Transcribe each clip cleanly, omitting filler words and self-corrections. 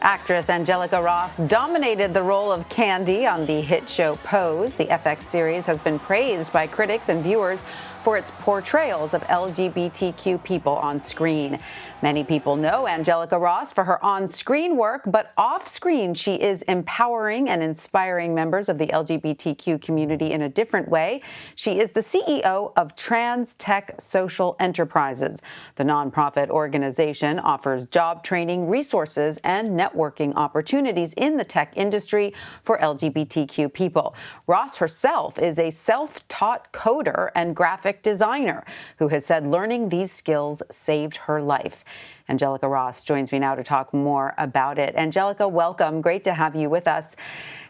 Actress Angelica Ross dominated the role of Candy on the hit show Pose. The FX series has been praised by critics and viewers for its portrayals of LGBTQ people on screen. Many people know Angelica Ross for her on-screen work, but off-screen she is empowering and inspiring members of the LGBTQ community in a different way. She is the CEO of TransTech Social Enterprises. The nonprofit organization offers job training, resources, and networking opportunities in the tech industry for LGBTQ people. Ross herself is a self-taught coder and graphic designer who has said learning these skills saved her life. Angelica Ross joins me now to talk more about it. Angelica, welcome. Great to have you with us.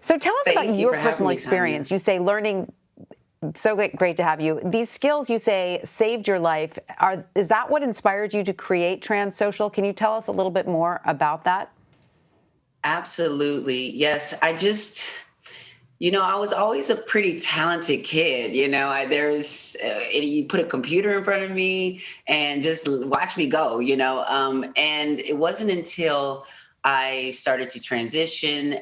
So tell us about your personal experience. You say learning, so great to have you. These skills you say saved your life. Is that what inspired you to create Trans Social? Can you tell us a little bit more about that? Absolutely. Yes. I was always a pretty talented kid. You put a computer in front of me and just watch me go, and it wasn't until I started to transition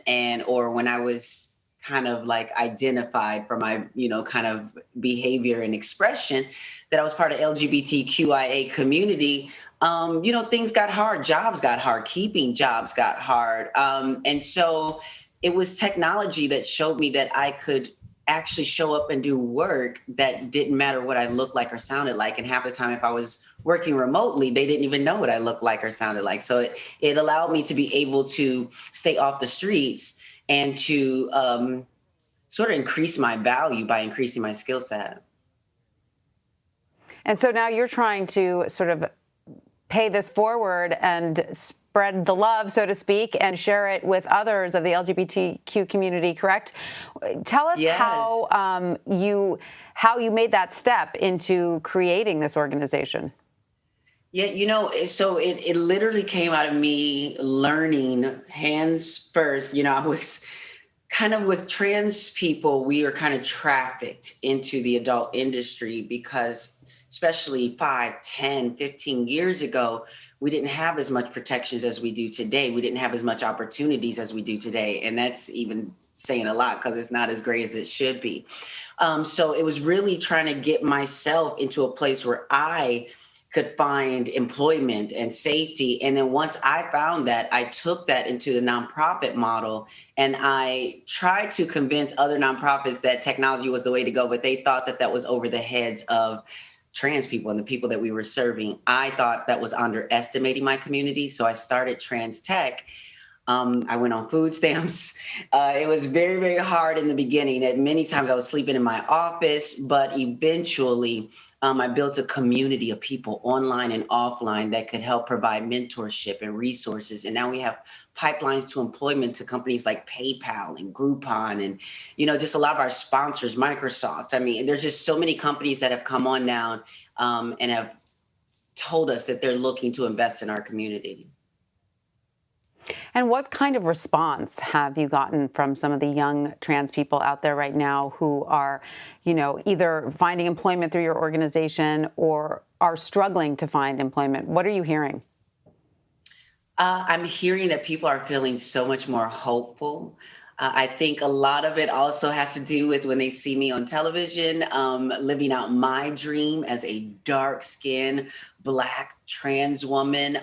or when I was kind of like identified for my, kind of behavior and expression that I was part of LGBTQIA community. Things got hard, jobs got hard, keeping jobs got hard. And so it was technology that showed me that I could actually show up and do work that didn't matter what I looked like or sounded like. And half the time, if I was working remotely, they didn't even know what I looked like or sounded like. So it allowed me to be able to stay off the streets and to sort of increase my value by increasing my skill set. And so now you're trying to sort of pay this forward and spread the love, so to speak, and share it with others of the LGBTQ community, correct? Tell us Yes. how you made that step into creating this organization. Yeah, so it literally came out of me learning hands first. I was kind of with trans people, we are kind of trafficked into the adult industry because especially 5, 10, 15 years ago, we didn't have as much protections as we do today. We didn't have as much opportunities as we do today. And that's even saying a lot because it's not as great as it should be. So it was really trying to get myself into a place where I could find employment and safety. And then once I found that, I took that into the nonprofit model and I tried to convince other nonprofits that technology was the way to go, but they thought that was over the heads of trans people and the people that we were serving. I thought that was underestimating my community. So I started TransTech. I went on food stamps. It was very, very hard in the beginning. At many times I was sleeping in my office, but eventually I built a community of people online and offline that could help provide mentorship and resources. And now we have pipelines to employment to companies like PayPal and Groupon and, just a lot of our sponsors, Microsoft. I mean, there's just so many companies that have come on now and have told us that they're looking to invest in our community. And what kind of response have you gotten from some of the young trans people out there right now who are, either finding employment through your organization or are struggling to find employment? What are you hearing? I'm hearing that people are feeling so much more hopeful. I think a lot of it also has to do with when they see me on television, living out my dream as a dark-skinned Black trans woman,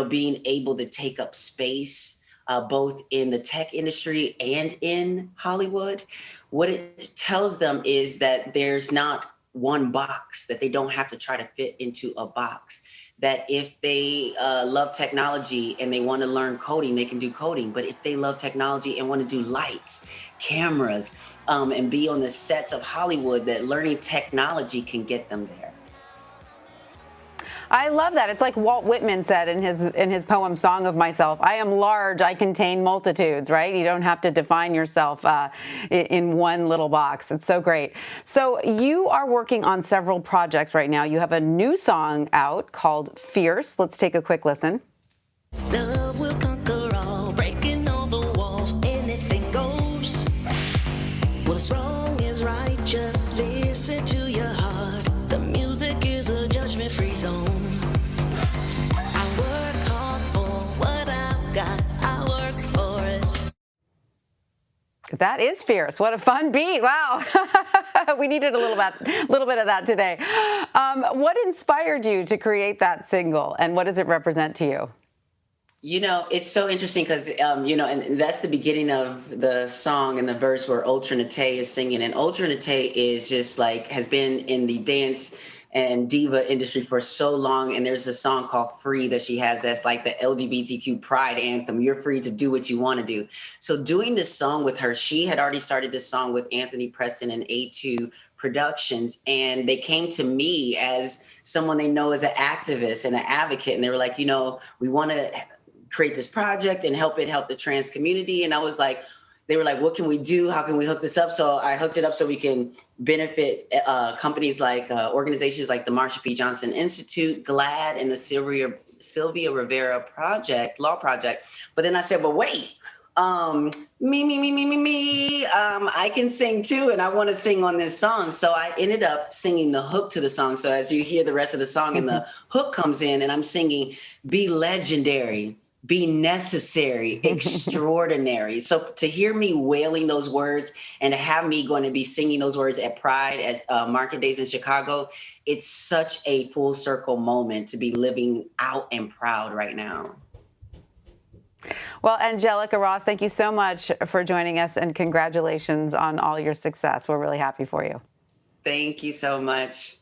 being able to take up space both in the tech industry and in Hollywood. What it tells them is that there's not one box, that they don't have to try to fit into a box. That if they love technology and they want to learn coding, they can do coding. But if they love technology and want to do lights, cameras, and be on the sets of Hollywood, that learning technology can get them there. I love that. It's like Walt Whitman said in his poem Song of Myself, I am large, I contain multitudes, right? You don't have to define yourself in one little box. It's so great. So you are working on several projects right now. You have a new song out called Fierce. Let's take a quick listen. Love will conquer all, breaking all the walls, anything goes. What's wrong is right, just listen to your heart. The music is a judgment-free zone. I work hard for what I've got. That is fierce. What a fun beat. Wow. We needed a little bit of that today. What inspired you to create that single, and what does it represent to you? You know, it's so interesting because, you know, and that's the beginning of the song and the verse where Ultra Nate is singing. And Ultra Nate is just like, has been in the dance and diva industry for so long. And there's a song called Free that she has that's like the LGBTQ pride anthem. You're free to do what you want to do. So doing this song with her, she had already started this song with Anthony Preston and A2 Productions. And they came to me as someone they know as an activist and an advocate. And they were like, you know, we want to create this project and help the trans community. And I was like, they were like, what can we do? How can we hook this up? So I hooked it up so we can benefit companies like organizations like the Marsha P. Johnson Institute, GLAAD, and the Sylvia Rivera Law Project. But then I said, but wait, me, I can sing too, and I want to sing on this song. So I ended up singing the hook to the song. So as you hear the rest of the song and the hook comes in, and I'm singing, be legendary, be necessary, extraordinary. So to hear me wailing those words and to have me going to be singing those words at Pride at Market Days in Chicago, it's such a full circle moment to be living out and proud right now. Well, Angelica Ross, thank you so much for joining us, and congratulations on all your success. We're really happy for you. Thank you so much.